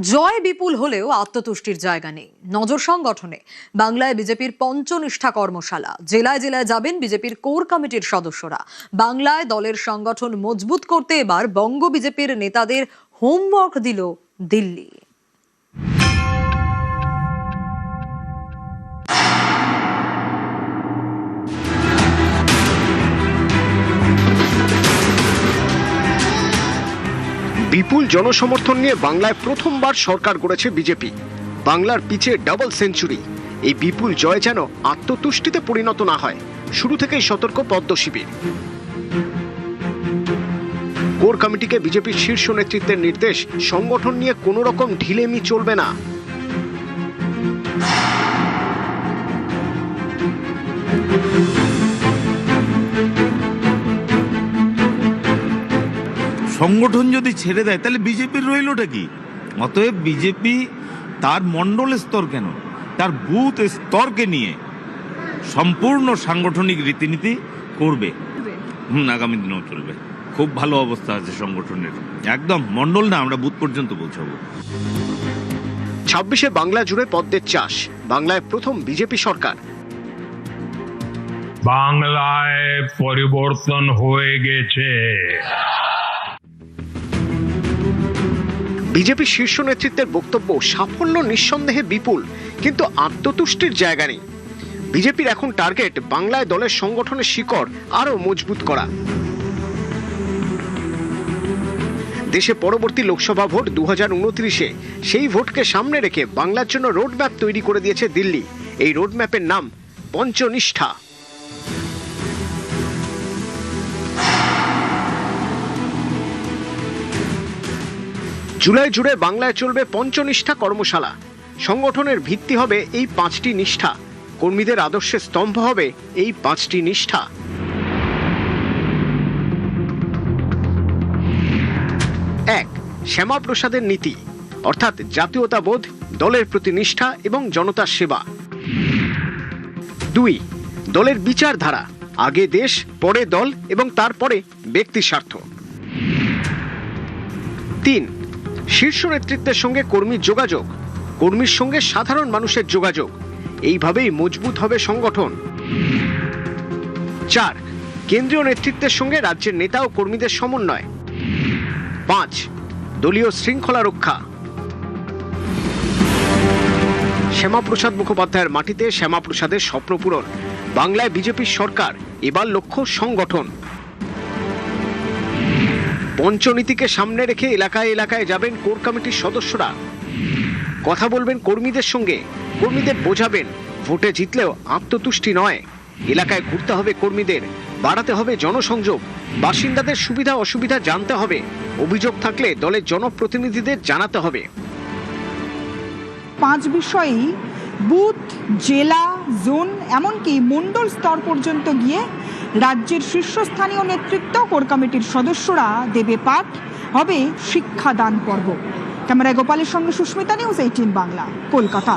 জয় বিপুল হলেও আত্মতুষ্টির জায়গা নেই নজর সংগঠনে। বাংলায় বিজেপির পঞ্চনিষ্ঠা কর্মশালা, জেলায় জেলায় যাবেন বিজেপির কোর কমিটির সদস্যরা। বাংলায় দলের সংগঠন মজবুত করতে এবার বঙ্গ বিজেপির নেতাদের হোমওয়ার্ক দিল দিল্লি। বিপুল জনসমর্থন নিয়ে বাংলায় প্রথমবার সরকার গড়েছে বিজেপি। বাংলার পিছে ডাবল সেঞ্চুরি। এই বিপুল জয় যেন আত্মতুষ্টিতে পরিণত না হয়, শুরু থেকেই সতর্ক পদ্ম শিবির। কোর কমিটিকে বিজেপির শীর্ষ নেতৃত্বের নির্দেশ, সংগঠন নিয়ে কোনো রকম ঢিলেমি চলবে না। সংগঠন যদি ছেড়ে দেয় তাহলে বিজেপির রইলটা কি? অতএব বিজেপি তার মণ্ডল স্তর কেন, তার বুথ স্তরকে নিয়ে সম্পূর্ণ সাংগঠনিক রীতিনীতি করবে। আগামী দিনেও চলবে। খুব ভালো অবস্থা আছে সংগঠনের, একদম মণ্ডল না, আমরা বুথ পর্যন্ত পৌঁছাবো। 26-এ বাংলা জুড়ে পদ্মের চাষ। বাংলায় প্রথম বিজেপি সরকার। বাংলায় পরিবর্তন হয়ে গেছে। বিজেপি শীর্ষ নেতৃত্বের বক্তব্য, সাফল্য নিঃসন্দেহে বিপুল, কিন্তু আত্মতুষ্টির জায়গা নেই। বিজেপির এখন টার্গেট বাংলায় দলের সংগঠনের শিকড় আরো মজবুত করা। দেশে পরবর্তী লোকসভা ভোট 2029-এ, সেই ভোটকে সামনে রেখে বাংলার জন্য রোডম্যাপ তৈরি করে দিয়েছে দিল্লি। এই রোডম্যাপের নাম পঞ্চনিষ্ঠা। জুলাই জুড়ে বাংলায় চলবে পঞ্চনিষ্ঠা কর্মশালা। সংগঠনের ভিত্তি হবে এই 5টি নিষ্ঠা, কর্মীদের আদর্শের স্তম্ভ হবে এই 5টি নিষ্ঠা। 1. শ্যামাপ্রসাদের নীতি, অর্থাৎ জাতীয়তাবোধ, দলের প্রতি নিষ্ঠা এবং জনতার সেবা। 2. দলের বিচারধারা, আগে দেশ, পরে দল এবং তারপরে ব্যক্তি স্বার্থ। 3. শীর্ষ নেতৃত্বের সঙ্গে কর্মীর যোগাযোগ, কর্মীর সঙ্গে সাধারণ মানুষের যোগাযোগ। এইভাবেই মজবুত হবে সংগঠন। 4. কেন্দ্রীয় নেতৃত্বের সঙ্গে রাজ্যের নেতা ও কর্মীদের সমন্বয়। 5. দলীয় শৃঙ্খলা রক্ষা। শ্যামাপ্রসাদ মুখোপাধ্যায়ের মাটিতে শ্যামাপ্রসাদের স্বপ্ন পূরণ। বাংলায় বিজেপির সরকার, এবার লক্ষ্য সংগঠন। পঞ্চনীতিকে সামনে রেখে এলাকায় এলাকায় যাবেন কোর কমিটির সদস্যরা। কথা বলবেন কর্মীদের সঙ্গে, কর্মীদের বোঝাবেন ভোটে জিতলেও আত্মতুষ্টি নয়। এলাকায় ঘুরতে হবে কর্মীদের, বাড়াতে হবে জনসংযোগ, বাসিন্দাদের সুবিধা অসুবিধা জানতে হবে, অভিযোগ থাকলে দলের জনপ্রতিনিধিদের জানাতে হবে। 5 বিষয়েই বুথ, জেলা, জোন, এমনকি মণ্ডল স্তর পর্যন্ত গিয়ে রাজ্যের শীর্ষস্থানীয় নেতৃত্ব, কোর কমিটির সদস্যরা দেবে পাঠ, হবে শিক্ষাদান পর্ব। ক্যামেরায় গোপালের সঙ্গে সুস্মিতা, নিউজ 18 বাংলা, কলকাতা।